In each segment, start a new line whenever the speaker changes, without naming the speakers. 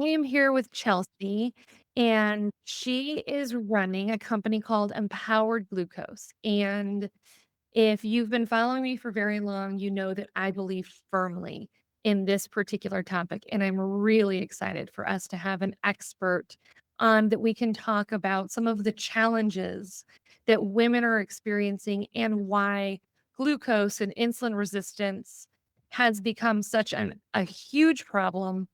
I am here with Chelsea, and she is running a company called Empowered Glucose. And if you've been following me for very long, you know that I believe firmly in this particular topic. And I'm really excited for us to have an expert on that we can talk about some of the challenges that women are experiencing and why glucose and insulin resistance has become such a huge problem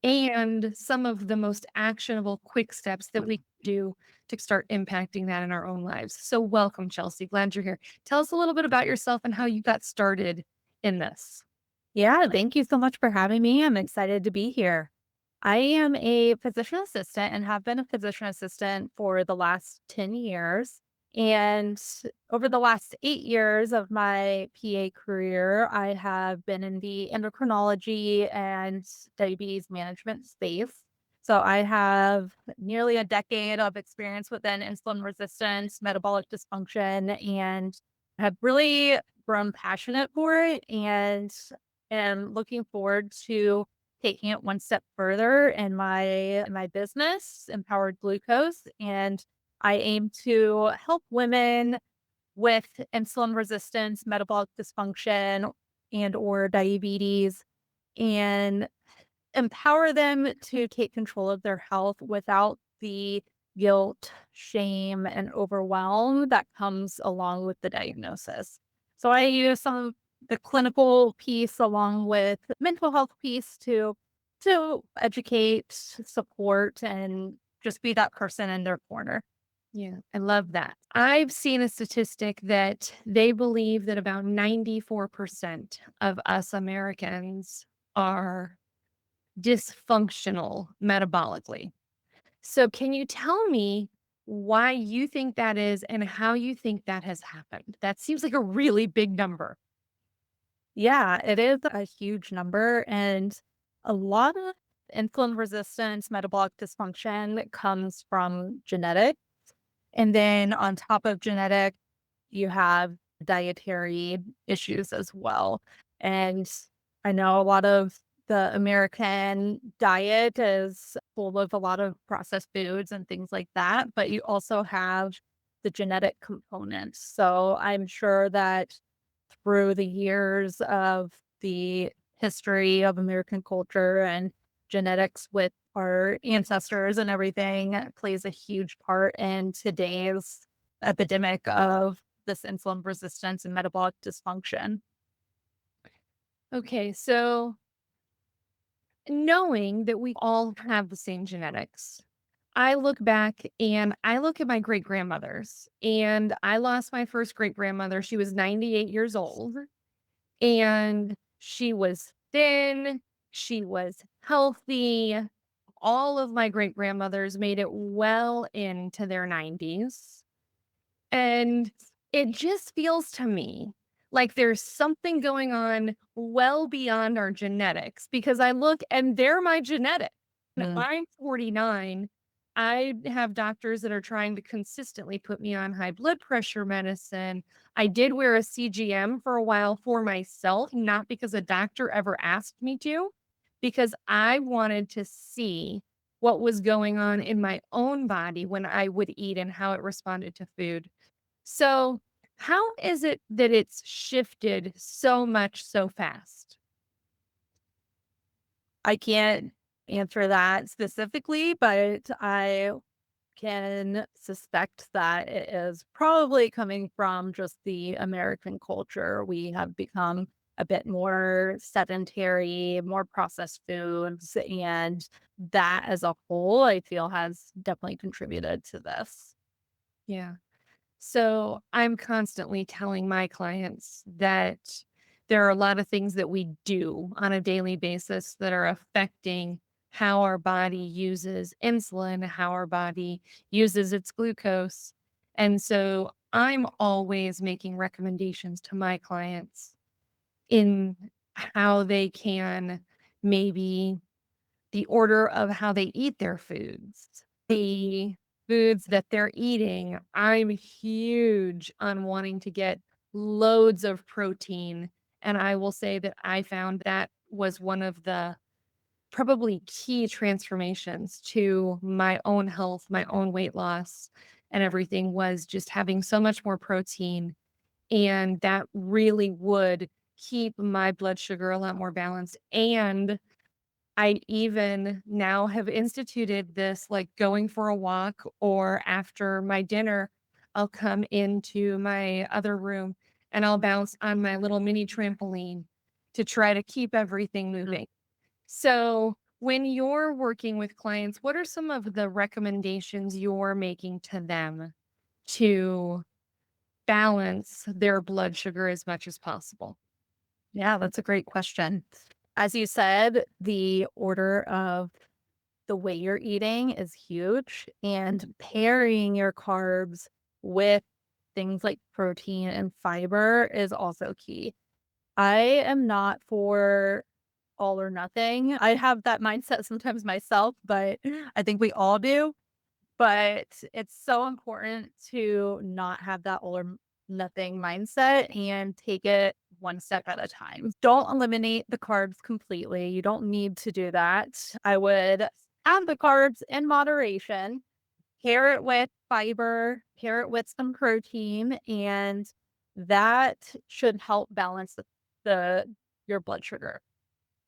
and some of the most actionable quick steps that we can do to start impacting that in our own lives. So welcome, Chelsea. Glad you're here. Tell us a little bit about yourself and how you got started in this.
Yeah, thank you so much for having me. I'm excited to be here. I am a physician assistant and have been a physician assistant for the last 10 years. And over the last 8 years of my PA career, I have been in the endocrinology and diabetes management space. So I have nearly a decade of experience within insulin resistance, metabolic dysfunction, and have really grown passionate for it. And am looking forward to taking it one step further in my business, Empowered Glucose, and I aim to help women with insulin resistance, metabolic dysfunction, and or diabetes, and empower them to take control of their health without the guilt, shame, and overwhelm that comes along with the diagnosis. So I use some of the clinical piece along with mental health piece to educate, support, and just be that person in their corner.
Yeah, I love that. I've seen a statistic that they believe that about 94% of us Americans are dysfunctional metabolically. So, can you tell me why you think that is and how you think that has happened? That seems like a really big number.
Yeah, it is a huge number, and a lot of insulin resistance, metabolic dysfunction comes from genetics. And then on top of genetic, you have dietary issues as well. And I know a lot of the American diet is full of a lot of processed foods and things like that, but you also have the genetic component. So I'm sure that through the years of the history of American culture and genetics with our ancestors and everything plays a huge part in today's epidemic of this insulin resistance and metabolic dysfunction.
Okay, so knowing that we all have the same genetics, I look back and I look at my great grandmothers, and I lost my first great grandmother. She was 98 years old, and she was thin, she was healthy. All of my great grandmothers made it well into their 90s. And it just feels to me like there's something going on well beyond our genetics because I look and they're my genetics. And
Mm.
I'm 49. I have doctors that are trying to consistently put me on high blood pressure medicine. I did wear a CGM for a while for myself, not because a doctor ever asked me to, because I wanted to see what was going on in my own body when I would eat and how it responded to food. So, how is it that it's shifted so much so fast?
I can't answer that specifically, but I can suspect that it is probably coming from just the American culture. We have become a bit more sedentary, more processed foods, and that as a whole, I feel has definitely contributed to this.
Yeah. So, I'm constantly telling my clients that there are a lot of things that we do on a daily basis that are affecting how our body uses insulin, how our body uses its glucose. And so, I'm always making recommendations to my clients in how they can maybe the order of how they eat their foods, the foods that they're eating. I'm huge on wanting to get loads of protein. And I will say that I found that was one of the probably key transformations to my own health, my own weight loss, and everything was just having so much more protein. And that really would keep my blood sugar a lot more balanced. And I even now have instituted this, like going for a walk or after my dinner, I'll come into my other room and I'll bounce on my little mini trampoline to try to keep everything
Mhm.
moving. So, when you're working with clients, what are some of the recommendations you're making to them to balance their blood sugar as much as possible?
Yeah, that's a great question. As you said, the order of the way you're eating is huge, and pairing your carbs with things like protein and fiber is also key. I am not for all or nothing. I have that mindset sometimes myself, but I think we all do. But it's so important to not have that all or nothing mindset and take it one step at a time. Don't eliminate the carbs completely. You don't need to do that. I would have the carbs in moderation, pair it with fiber, pair it with some protein, and that should help balance the your blood sugar.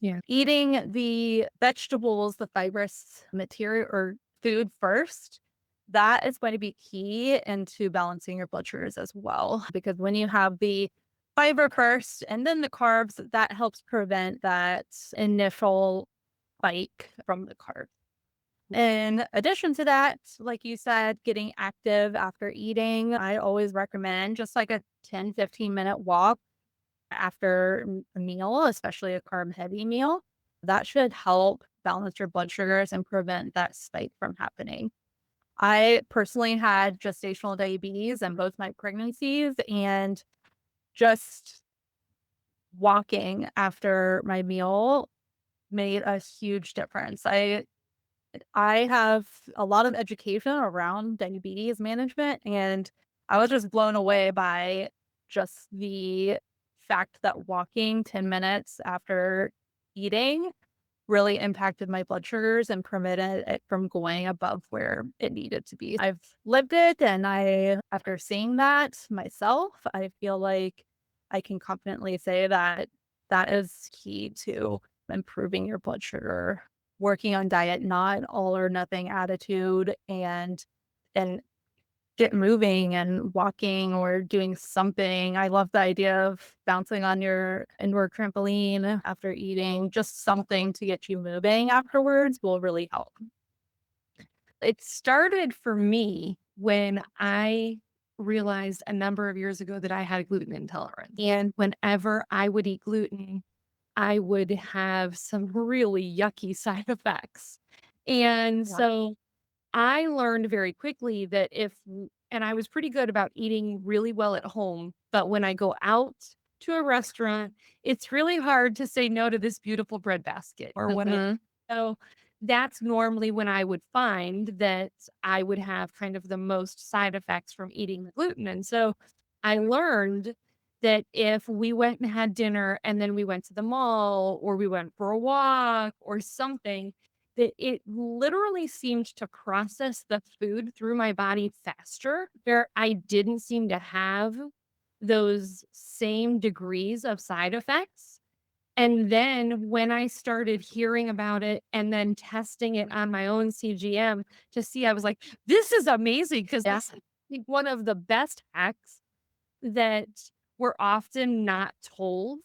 Yeah.
Eating the vegetables, the fibrous material or food first, that is going to be key into balancing your blood sugars as well. Because when you have the fiber first and then the carbs, that helps prevent that initial spike from the carbs. In addition to that, like you said, getting active after eating, I always recommend just like a 10-15 minute walk after a meal, especially a carb heavy meal. That should help balance your blood sugars and prevent that spike from happening. I personally had gestational diabetes in both my pregnancies, and just walking after my meal made a huge difference. I have a lot of education around diabetes management, and I was just blown away by just the fact that walking 10 minutes after eating really impacted my blood sugars and prevented it from going above where it needed to be. I've lived it, and after seeing that myself, I feel like I can confidently say that that is key to improving your blood sugar. Working on diet, not all or nothing attitude, and get moving and walking or doing something. I love the idea of bouncing on your indoor trampoline after eating. Just something to get you moving afterwards will really help.
It started for me when I realized a number of years ago that I had gluten intolerance. And whenever I would eat gluten, I would have some really yucky side effects. And
Yeah.
so I learned very quickly that and I was pretty good about eating really well at home, but when I go out to a restaurant, it's really hard to say no to this beautiful bread basket or whatever.
Mhm.
So that's normally when I would find that I would have kind of the most side effects from eating the gluten. And so I learned that if we went and had dinner and then we went to the mall or we went for a walk or something, that it literally seemed to process the food through my body faster, where I didn't seem to have those same degrees of side effects. And then when I started hearing about it and then testing it on my own CGM to see, I was like, this is amazing because
Yeah,
that's, I think, one of the best hacks that we're often not told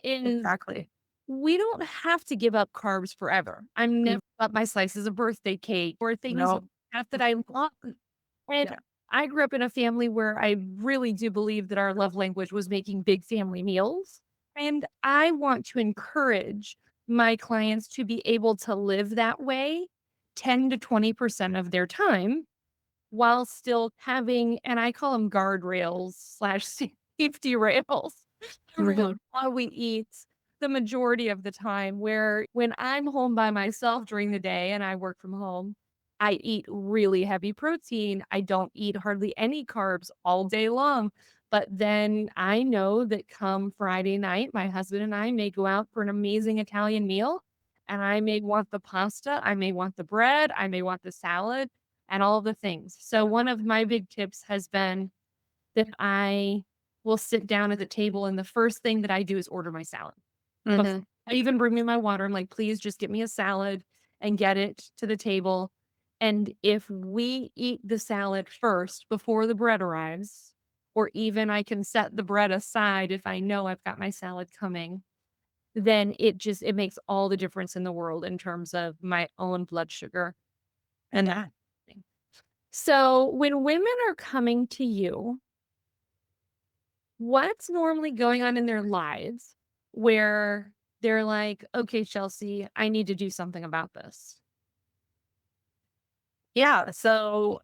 is
exactly.
we don't have to give up carbs forever. I'm
Mm,
never up my slices of birthday cake or things
no.
like that that I love. And
Yeah.
I grew up in a family where I really do believe that our love language was making big family meals. And I want to encourage my clients to be able to live that way 10 to 20% of their time while still having, and I call them guardrails slash safety rails around
Mhm.
how we eat the majority of the time. Where when I'm home by myself during the day and I work from home, I eat really heavy protein. I don't eat hardly any carbs all day long. But then I know that come Friday night, my husband and I may go out for an amazing Italian meal. And I may want the pasta, I may want the bread, I may want the salad, and all of the things. So, one of my big tips has been that I will sit down at the table, and the first thing that I do is order my salad. Before
Mhm.
I even bring me my water, I'm like, "Please just get me a salad and get it to the table." And if we eat the salad first before the bread arrives, or even I can set the bread aside if I know I've got my salad coming, then it makes all the difference in the world in terms of my own blood sugar and that thing. So, when women are coming to you, what's normally going on in their lives where they're like, "Okay, Chelsea, I need to do something about this."
Yeah, so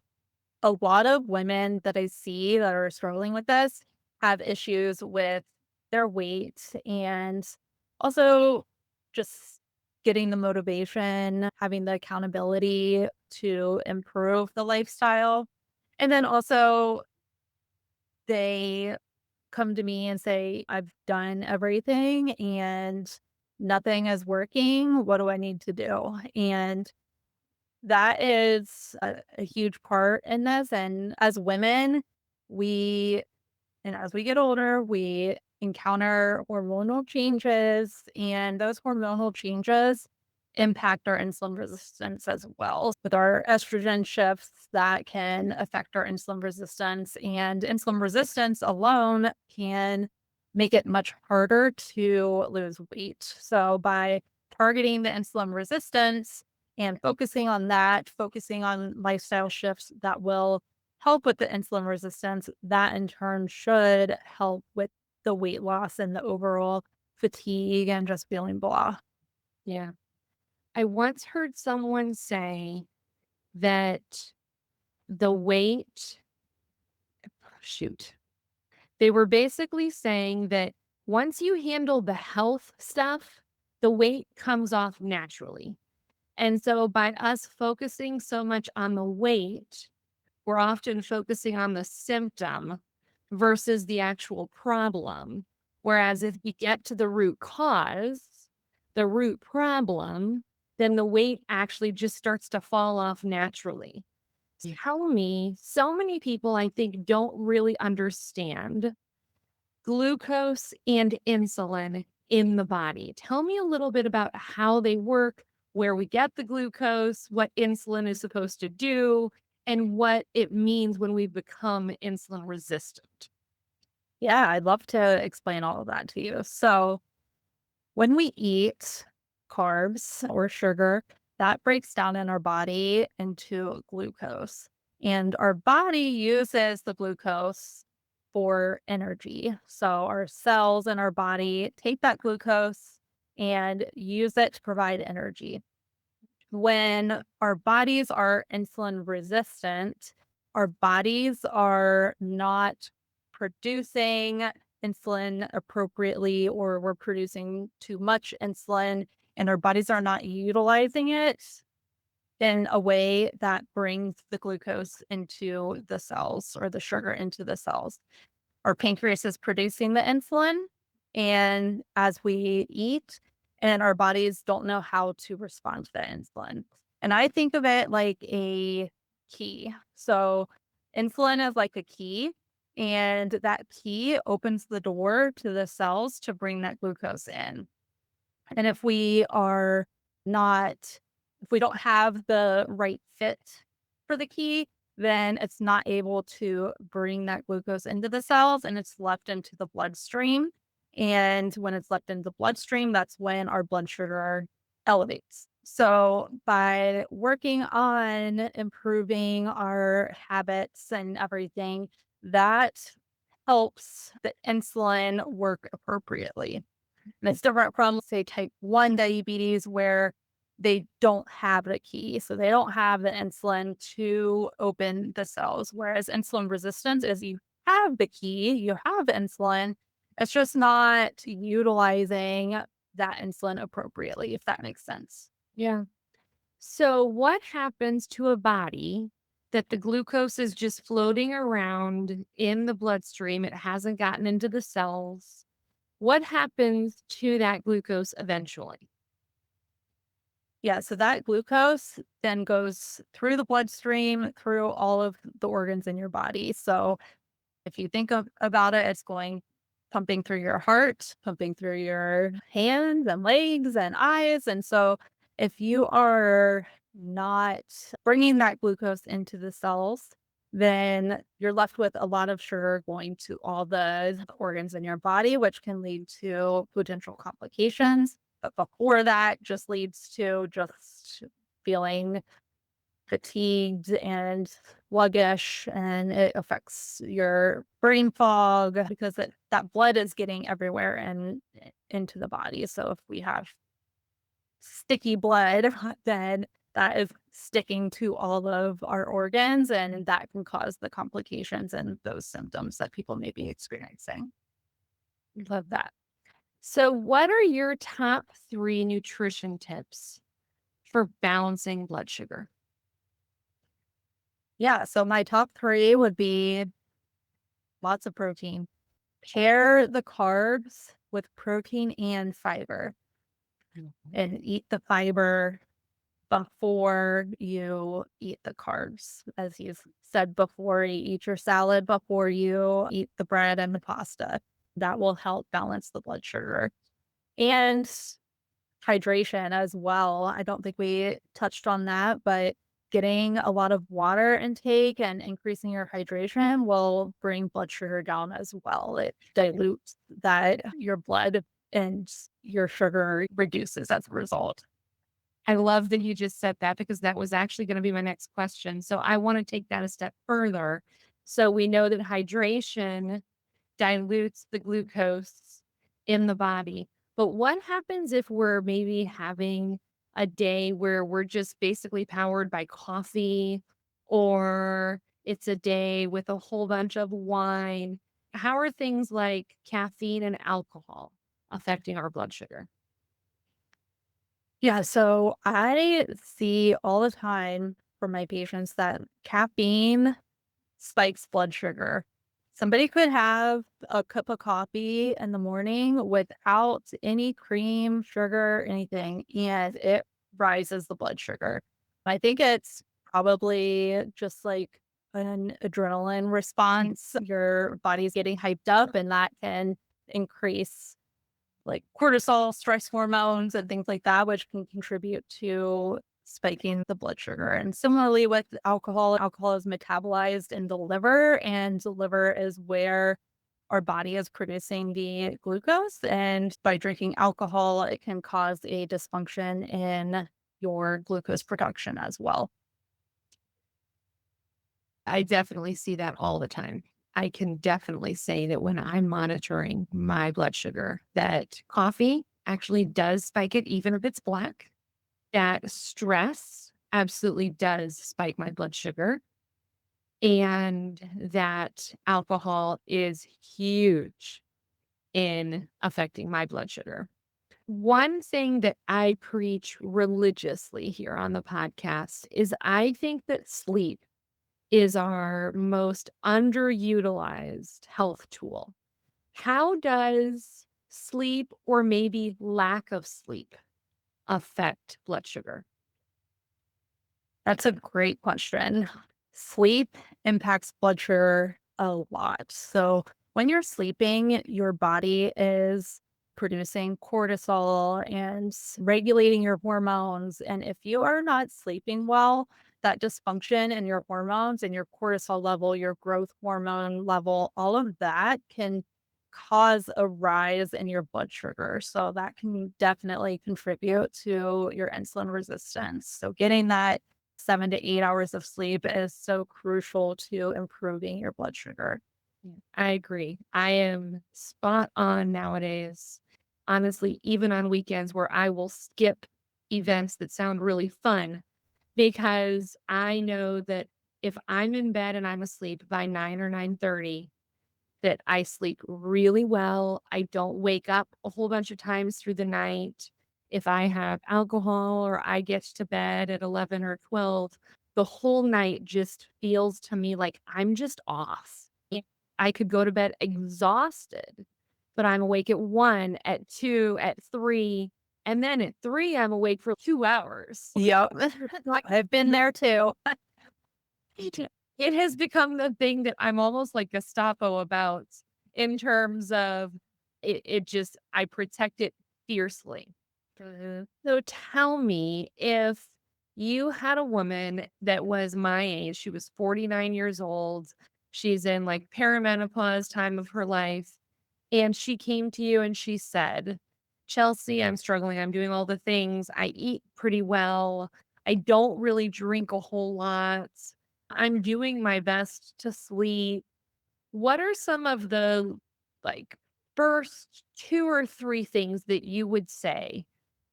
a lot of women that I see that are struggling with this have issues with their weight and also just getting the motivation, having the accountability to improve the lifestyle. And then also they come to me and say, I've done everything and nothing is working. What do I need to do? And that is a huge part in this, and as women, we as we get older, we encounter hormonal changes, and those hormonal changes impact our insulin resistance as well. With our estrogen shifts, that can affect our insulin resistance, and insulin resistance alone can make it much harder to lose weight. So, by targeting the insulin resistance and focusing on that, focusing on lifestyle shifts that will help with the insulin resistance, that in turn should help with the weight loss and the overall fatigue and just feeling blah.
Yeah. I once heard someone say that the weight shoot. They were basically saying that once you handle the health stuff, the weight comes off naturally. And so by us focusing so much on the weight, we're often focusing on the symptom versus the actual problem. Whereas if you get to the root cause, the root problem, then the weight actually just starts to fall off naturally.
Yeah.
Tell me, so many people I think don't really understand glucose and insulin in the body. Tell me a little bit about how they work, where we get the glucose, what insulin is supposed to do, and what it means when we become insulin resistant.
Yeah, I'd love to explain all of that to you. So, when we eat carbs or sugar, that breaks down in our body into glucose. And our body uses the glucose for energy. So our cells in our body take that glucose and use it to provide energy. When our bodies are insulin resistant, our bodies are not producing insulin appropriately, or we're producing too much insulin, and our bodies are not utilizing it in a way that brings the glucose into the cells or the sugar into the cells. Our pancreas is producing the insulin, and as we eat, and our bodies don't know how to respond to the insulin. And I think of it like a key. So, insulin is like a key, and that key opens the door to the cells to bring that glucose in. And not, if we don't have the right fit for the key, then it's not able to bring that glucose into the cells and it's left into the bloodstream. And when it's left into the bloodstream, that's when our blood sugar elevates. So, by working on improving our habits and everything, that helps the insulin work appropriately. And it's different from, say, type 1 diabetes where they don't have the key. So they don't have the insulin to open the cells. Whereas insulin resistance is you have the key, you have insulin. It's just not utilizing that insulin appropriately, if that makes sense.
Yeah. So, what happens to a body that the glucose is just floating around in the bloodstream? It hasn't gotten into the cells. What happens to that glucose eventually?
Yeah, so that glucose then goes through the bloodstream, through all of the organs in your body. So if you think about it, it's going pumping through your heart, pumping through your hands and legs and eyes. And so if you are not bringing that glucose into the cells, then you're left with a lot of sugar going to all the organs in your body, which can lead to potential complications. But before that, just leads to just feeling fatigued and sluggish, and it affects your brain fog because that blood is getting everywhere and into the body. So if we have sticky blood, then that is sticking to all of our organs, and that can cause the complications and those symptoms that people may be experiencing.
Love that. So, what are your top 3 nutrition tips for balancing blood sugar?
Yeah, so my top three would be lots of protein. Pair the carbs with protein and fiber,
Mhm.
and eat the fiber before you eat the carbs. As you said before, you eat your salad before you eat the bread and the pasta. That will help balance the blood sugar. And hydration as well. I don't think we touched on that, but getting a lot of water intake and increasing your hydration will bring blood sugar down as well. It dilutes that your blood, and your sugar reduces as a result.
I love that you just said that because that was actually going to be my next question. So, I want to take that a step further. So, we know that hydration dilutes the glucose in the body. But what happens if we're maybe having a day where we're just basically powered by coffee, or it's a day with a whole bunch of wine? How are things like caffeine and alcohol affecting our blood sugar?
Yeah, so I see all the time from my patients that caffeine spikes blood sugar. Somebody could have a cup of coffee in the morning without any cream, sugar, anything, and it rises the blood sugar. I think it's probably just like an adrenaline response. Your body's getting hyped up, and that can increase like cortisol, stress hormones, and things like that, which can contribute to spiking the blood sugar. And similarly with alcohol, alcohol is metabolized in the liver, and the liver is where our body is producing the glucose. And by drinking alcohol, it can cause a dysfunction in your glucose production as well.
I definitely see that all the time. I can definitely say that when I'm monitoring my blood sugar, that coffee actually does spike it, even if it's black. That stress absolutely does spike my blood sugar, and that alcohol is huge in affecting my blood sugar. One thing that I preach religiously here on the podcast is I think that sleep is our most underutilized health tool. How does sleep, or maybe lack of sleep, affect blood sugar?
That's a great question. Sleep impacts blood sugar a lot. So, when you're sleeping, your body is producing cortisol and regulating your hormones. And if you are not sleeping well, that dysfunction in your hormones and your cortisol level, your growth hormone level, all of that can cause a rise in your blood sugar. So, that can definitely contribute to your insulin resistance. So, getting that 7 to 8 hours of sleep is so crucial to improving your blood sugar.
Yeah, I agree. I am spot on nowadays. Honestly, even on weekends where I will skip events that sound really fun because I know that if I'm in bed and I'm asleep by 9 or 9:30, that I sleep really well. I don't wake up a whole bunch of times through the night. If I have alcohol or I get to bed at 11 or 12, the whole night just feels to me like I'm just off. I could go to bed exhausted, but I'm awake at 1, at 2, at 3. And then at 3, I'm awake for 2 hours.
Yep.
Like,
I've been there too.
it has become the thing that I'm almost like Gestapo about in terms of it just I protect it fiercely.
Mhm.
So tell me, if you had a woman that was my age, she was 49 years old, she's in like perimenopause time of her life, and she came to you and she said, Chelsea, I'm struggling. I'm doing all the things. I eat pretty well. I don't really drink a whole lot. I'm doing my best to sleep. What are some of the like first 2 or 3 things that you would say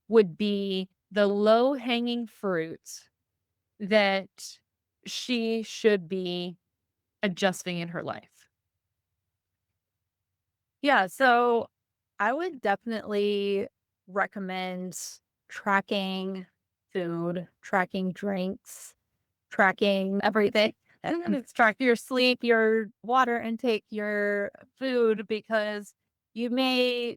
would be the low hanging fruit that she should be adjusting in her life?
Yeah, so I would definitely recommend tracking food, tracking drinks, tracking everything. And then it's track your sleep, your water intake, your food, because you may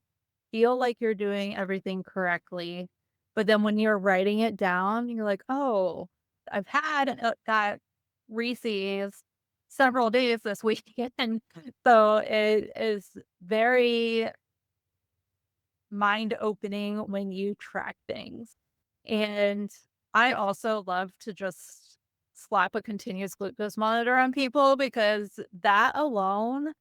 feel like you're doing everything correctly. But then when you're writing it down, you're like, oh, I've had that Reese's several days this weekend. So it is very mind opening when you track things. And I also love to just slap a continuous glucose monitor on people because that alone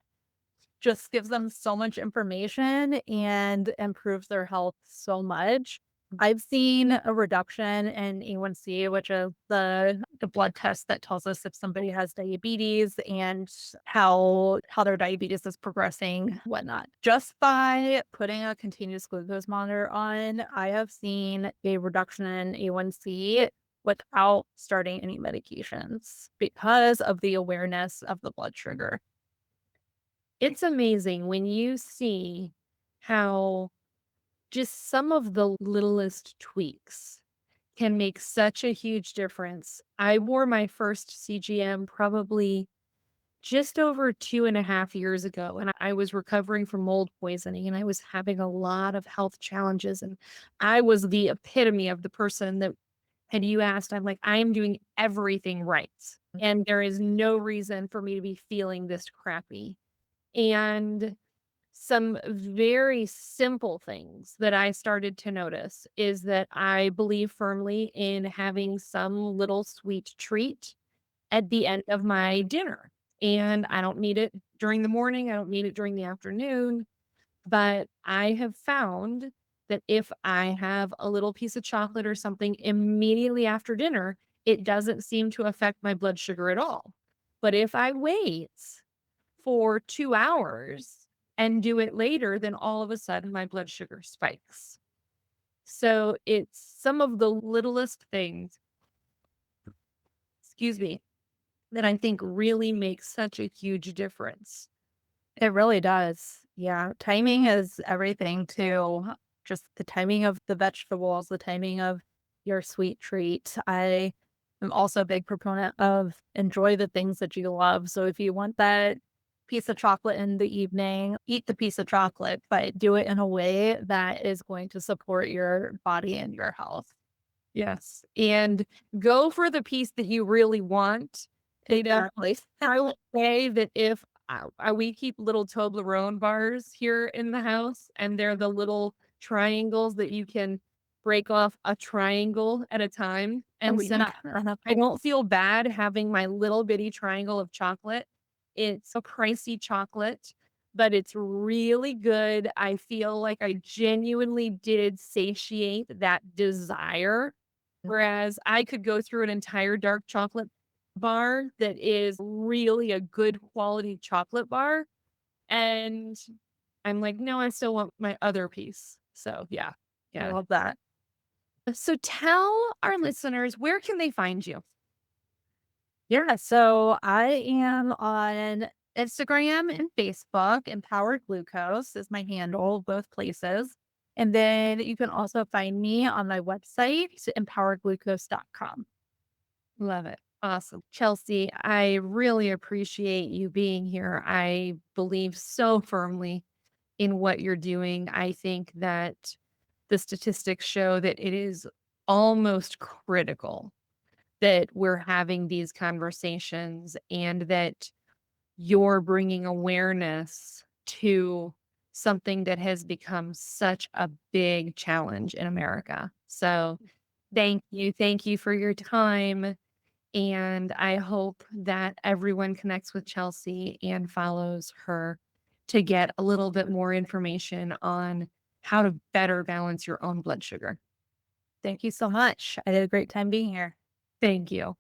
just gives them so much information and improves their health so much. I've seen a reduction in A1C, which is the blood test that tells us if somebody has diabetes and how their diabetes is progressing, whatnot. Just by putting a continuous glucose monitor on, I have seen a reduction in A1C without starting any medications because of the awareness of the blood sugar.
It's amazing when you see how just some of the littlest tweaks can make such a huge difference. I wore my first CGM probably just over 2.5 years ago, and I was recovering from mold poisoning, and I was having a lot of health challenges, and I was the epitome of the person that had you asked, I'm like, "I am doing everything right, and there is no reason for me to be feeling this crappy." And some very simple things that I started to notice is that I believe firmly in having some little sweet treat at the end of my dinner. And I don't need it during the morning, I don't need it during the afternoon, but I have found that if I have a little piece of chocolate or something immediately after dinner, it doesn't seem to affect my blood sugar at all. But if I wait for 2 hours and do it later, then all of a sudden my blood sugar spikes. So it's some of the littlest things, excuse me, that I think really makes such a huge difference.
It really does. Yeah, timing is everything too. Just the timing of the vegetables, the timing of your sweet treat. I am also a big proponent of enjoy the things that you love. So if you want that piece of chocolate in the evening, eat the piece of chocolate, but do it in a way that is going to support your body and your health.
Yes. And go for the piece that you really want. You know,
Exactly.
I will say that if we keep little Toblerone bars here in the house, and they're the little triangles that you can break off a triangle at a time.
Oh,
And so
yeah.
I don't feel bad having my little bitty triangle of chocolate. It's a pricey chocolate, but it's really good. I feel like I genuinely did satiate that desire. Whereas I could go through an entire dark chocolate bar that is really a good quality chocolate bar, and I'm like, "No, I still want my other piece." So, yeah.
I
Yeah.
love that.
So tell our listeners, where can they find you?
Yeah, so I am on Instagram and Facebook. Empowered Glucose is my handle, both places. And then you can also find me on my website, empoweredglucose.com.
Love it. Awesome. Chelsea, I really appreciate you being here. I believe so firmly in what you're doing. I think that the statistics show that it is almost critical that we're having these conversations and that you're bringing awareness to something that has become such a big challenge in America. So, thank you. Thank you for your time. And I hope that everyone connects with Chelsea and follows her to get a little bit more information on how to better balance your own blood sugar.
Thank you so much. I had a great time being here.
Thank you.